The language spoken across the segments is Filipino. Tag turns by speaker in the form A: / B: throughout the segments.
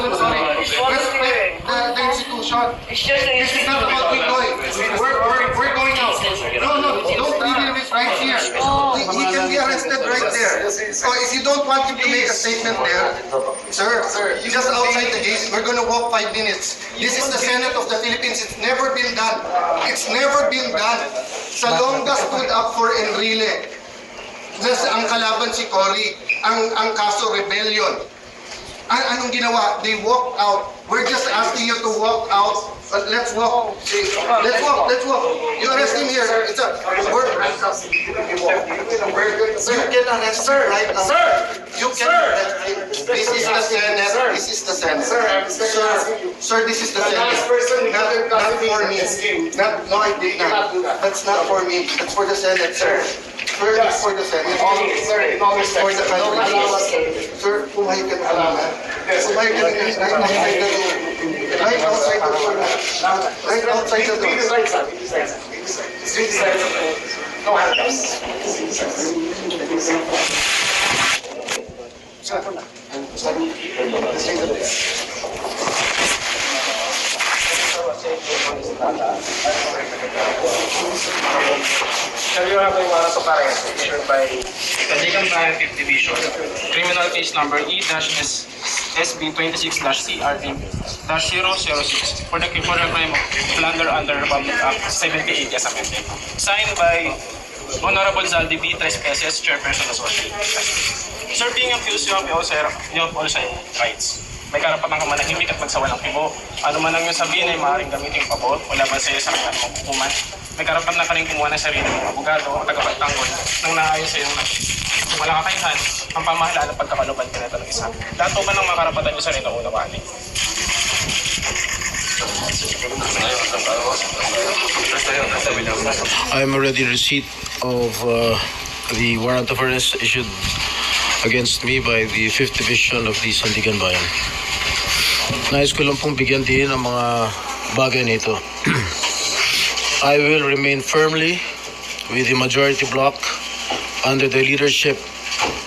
A: Respect the institution. This is not about Pinoy. We're going out. No, don't leave his rights here. He can be arrested right there. So if you don't want him to make a statement there, sir, just outside the gate, we're going to walk 5 minutes. This is the Senate of the Philippines. It's never been done. It's never been done. Salonga stood up for Enrile. Ang kalaban si Cory, ang kaso rebellion. Anong ginawa? They walked out. We're just asking you to walk out. Let's walk. Let's walk. You arrest him here. You can arrest him right now. Sir! You can arrest him. This is the Senate. This is the Senate. Sir, this is the Senate. Not for me. No, I did not. That's not for me. That's for the Senate, sir. Sir, it's for the Senate.
B: Sir, in all respect,
A: For the country. Sir, pumayag ka na naman. Pumayag ka na right outside the door. Right outside the door.
B: No handcuffs.
C: Sir, you have a warrant of arrest issued by
D: Sandigan Bayan 5th Division, criminal case number E-SB 26-CRD-006 for the crime of plunder under Republic Act 78 as amended. Signed by Honorable Zaldi B. Trespeses, Chairperson of Association. Sir, being accused, you have also rights. May karapatan ka manahimik at magsawalang kibo. Ano man ang iyong sabihin ay maaaring gamitin pabor o laban sa iyo sa kanyang hukuman. May karapatan ka rin kumuha ng sarili ng abogado o tagapagtanggol nang naayon sa iyong walang kakayahan ang pamahalaan ng pagkakalubad ka nito ng isa. Lahat ba ng mga karapatan niyo sa rin na unawaan?
E: I'm already receipt of the warrant of arrest issued against me by the 5th Division of the Sandigan Bayan. Nais ko lang pong bigyan din ang mga bagay nito. I will remain firmly with the majority bloc under the leadership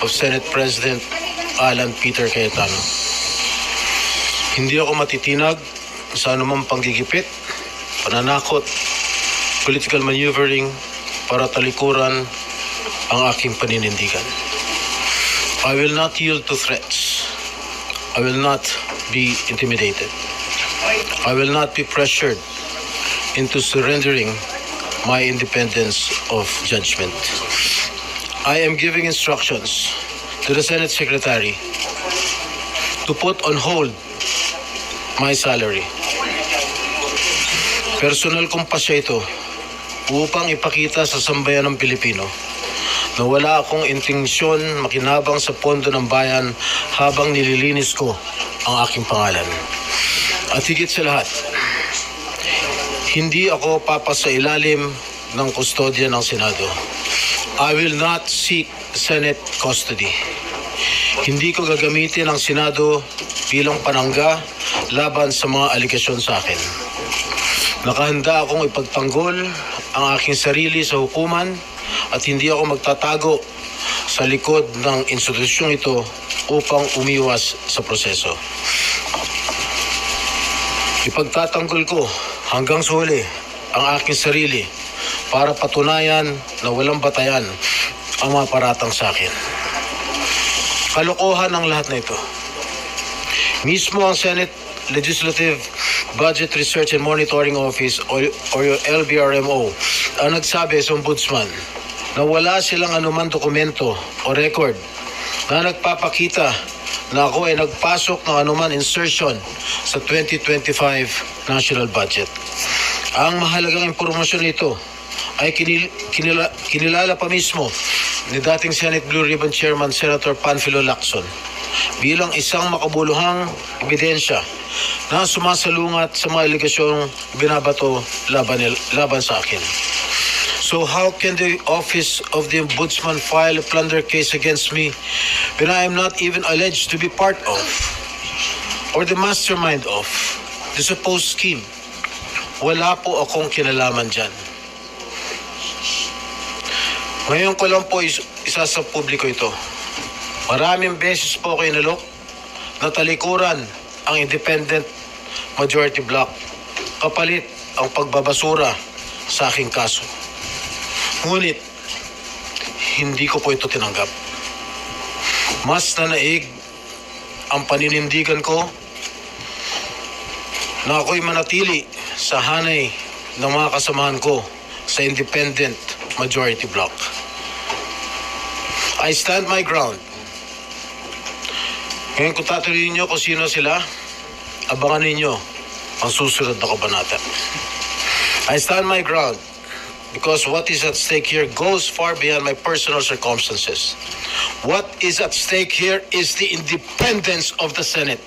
E: of Senate President Alan Peter Cayetano. Hindi ako matitinag sa anumang panggigipit, pananakot, political maneuvering para talikuran ang aking paninindigan. I will not yield to threats. I will not be intimidated. I will not be pressured into surrendering my independence of judgment. I am giving instructions to the Senate Secretary to put on hold my salary. Personal kong pasya ito upang ipakita sa sambayan ng Pilipino na wala akong intensyon makinabang sa pondo ng bayan habang nililinis ko ang aking pangalan. At higit sa lahat, hindi ako papasailalim ng kustodya ng Senado. I will not seek Senate custody. Hindi ko gagamitin ang Senado bilang panangga laban sa mga aligasyon sa akin. Nakahanda akong ipagtanggol ang aking sarili sa hukuman at hindi ako magtatago sa likod ng institusyong ito upang umiwas sa proseso. Ipagtatanggol ko hanggang sa huli ang aking sarili para patunayan na walang batayan ang mga paratang sa akin. Kalokohan ang lahat na ito. Mismo ang Senate Legislative Budget Research and Monitoring Office o LBRMO ang nagsabi sa Ombudsman na wala silang anumang dokumento o record na nagpapakita na ako ay nagpasok ng anuman insertion sa 2025 national budget. Ang mahalagang impormasyon nito ay kinilala pa mismo ni dating Senate Blue Ribbon Chairman Senator Panfilo Lacson bilang isang makabuluhang ebidensya na sumasalungat sa mga aligasyong binabato laban sa akin. So how can the Office of the Ombudsman file a plunder case against me when I am not even alleged to be part of or the mastermind of the supposed scheme? Wala po akong kinalaman dyan. Ngayon ko lang po isa sa publiko ito. Maraming beses po ako inalok na talikuran ang independent majority block kapalit ang pagbabasura sa aking kaso. Ngunit, hindi ko po ito tinanggap. Mas nanaig ang paninindigan ko na ako'y manatili sa hanay ng mga kasamahan ko sa independent majority block. I stand my ground. Ngayon kung tatanungin niyo kung sino sila, abangan ninyo ang susunod na kabanata. I stand my ground because what is at stake here goes far beyond my personal circumstances. What is at stake here is the independence of the Senate.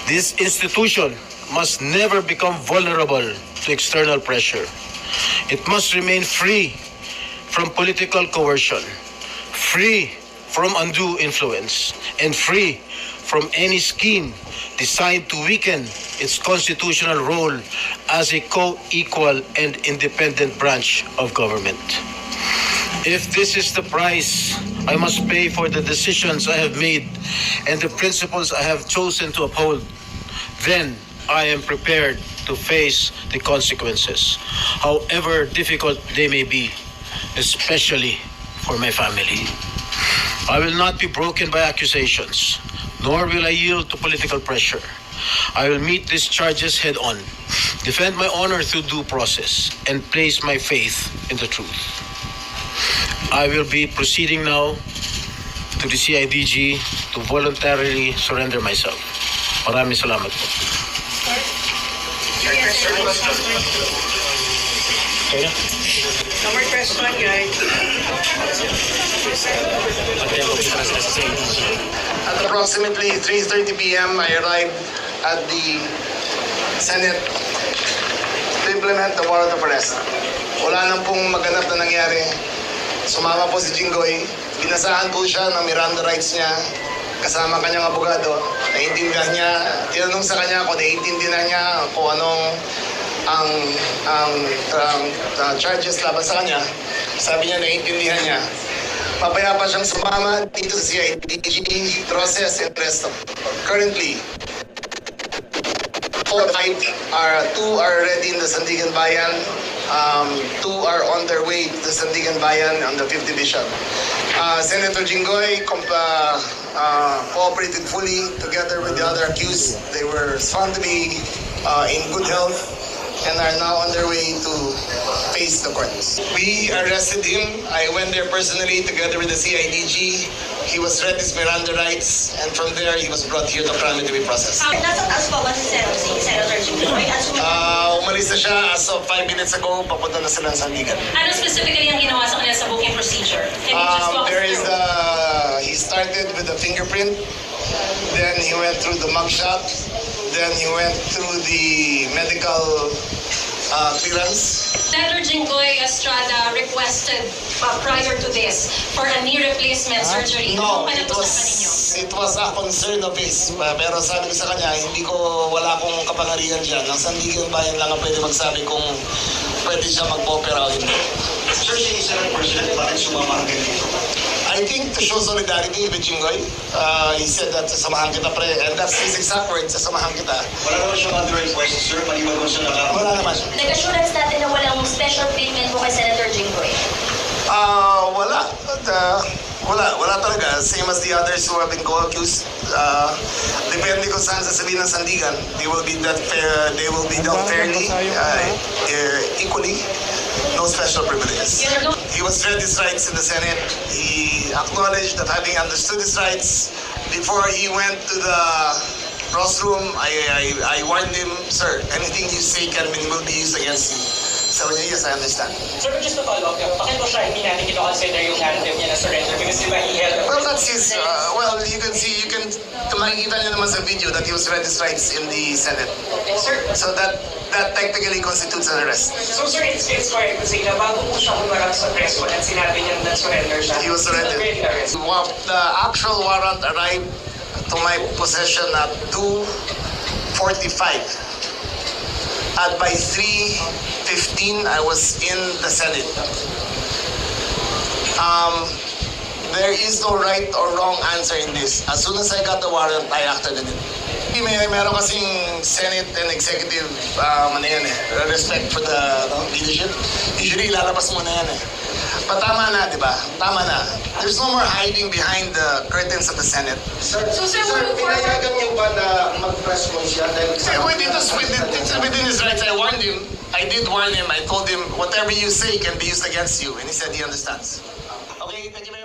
E: This institution must never become vulnerable to external pressure. It must remain free from political coercion, free from undue influence, and free from any scheme designed to weaken its constitutional role as a co-equal and independent branch of government. If this is the price I must pay for the decisions I have made and the principles I have chosen to uphold, then I am prepared to face the consequences, however difficult they may be, especially for my family. I will not be broken by accusations, nor will I yield to political pressure. I will meet these charges head on, defend my honor through due process, and place my faith in the truth. I will be proceeding now to the CIDG to voluntarily surrender myself. Maraming salamat po. Okay.
C: No more question, guys.
A: At approximately 3:30 p.m., I arrived at the Senate to implement the warrant of arrest. Wala nang pong maganap na nangyari. Sumama po si Jinggoy. Binasahan po siya ng Miranda rights niya kasama kanyang abogado. Naiintindihan niya, tinanong sa kanya kung naiintindihan niya kung anong ang charges laban sa kanya. Sabi niya, naiintindihan niya. Papayapa siyang sumama dito sa CIDG, process and rest of. Currently, 4 of 5 two are already in the Sandigan Bayan, 2 are on their way to the Sandigan Bayan on the 5th Division. Senator Jinggoy cooperated fully together with the other accused. They were found to be in good health and are now on their way to face the courts. We arrested him. I went there personally together with the CIDG. He was read his Miranda rights, and from there he was brought here to Krami to be processed.
F: Nasa taas pa ba si Senator Jinggoy?
A: Umalis na siya as of 5 minutes ago. Papunta na sila sa Sandigan.
F: Ano specifically ang ginawa sa kanya sa booking procedure? Can you just walk us
A: There is
F: through?
A: he started with the fingerprint, then he went through the mugshot, then he went through the medical clearance.
F: Senator Jinggoy Estrada requested prior to this for a knee replacement surgery.
A: No,
F: Ano pinag-usapan ninyo?
A: it was a concern of his. Pero sabi ko sa kanya, wala akong kapangyarihan dyan. Ang Sandigan Bayan lang ang pwede magsabi kung pwede siya mag-opera o hindi.
B: Sir, si Senate President, bakit sumama ka dito?
A: I think to show solidarity with Jinggoy, he said that sasamahan kita pre, and that's his exact words, sasamahan kita.
B: Wala naman siyang other request, sir, maliwan ko siya nakakita.
A: Wala naman.
F: Nag-assurance natin na walang special treatment mo kay Senator Jinggoy.
A: Wala talaga. Same as the others who have been co-accused. Depende kung saan sasabihin ng Sandigan. They will be dealt fairly, equally. No special privileges. He was read his rights in the Senate. He acknowledged that having understood his rights, before he went to the rostrum, I warned him, sir, anything you say will be used against you. Sabi niya, yes, I understand.
C: Sir, just to follow up, bakit po siya hindi natin kino-consider yung narrative niya na surrender? Because di ba he held...
A: Well, that's his, makikita niyo naman sa video that he was read his rights in the Senate.
C: Sir,
A: So that technically constitutes an arrest.
C: so sir, it's correct to say na bago po siya umarap sa press at sinabi niya na surrender siya.
A: He was surrendered.
C: Already arrested.
A: The actual warrant arrived to my possession at 2:45. At by 3:15, I was in the Senate.
G: there is no right or wrong answer in this. As soon as I got the warrant, I acted on it. Meron kasing Senate and Executive respect for the leadership. Usually, ilalabas mo na yan eh. Patama na, di ba? Tama na. There's no more hiding behind the curtains of the Senate.
A: Sir,
F: So, sir, moving forward-
A: pinayagan niyo ba na mag-press con siya?
G: It's within his rights. I warned him. I did warn him. I told him, whatever you say can be used against you. And he said he understands. Okay, thank you very much.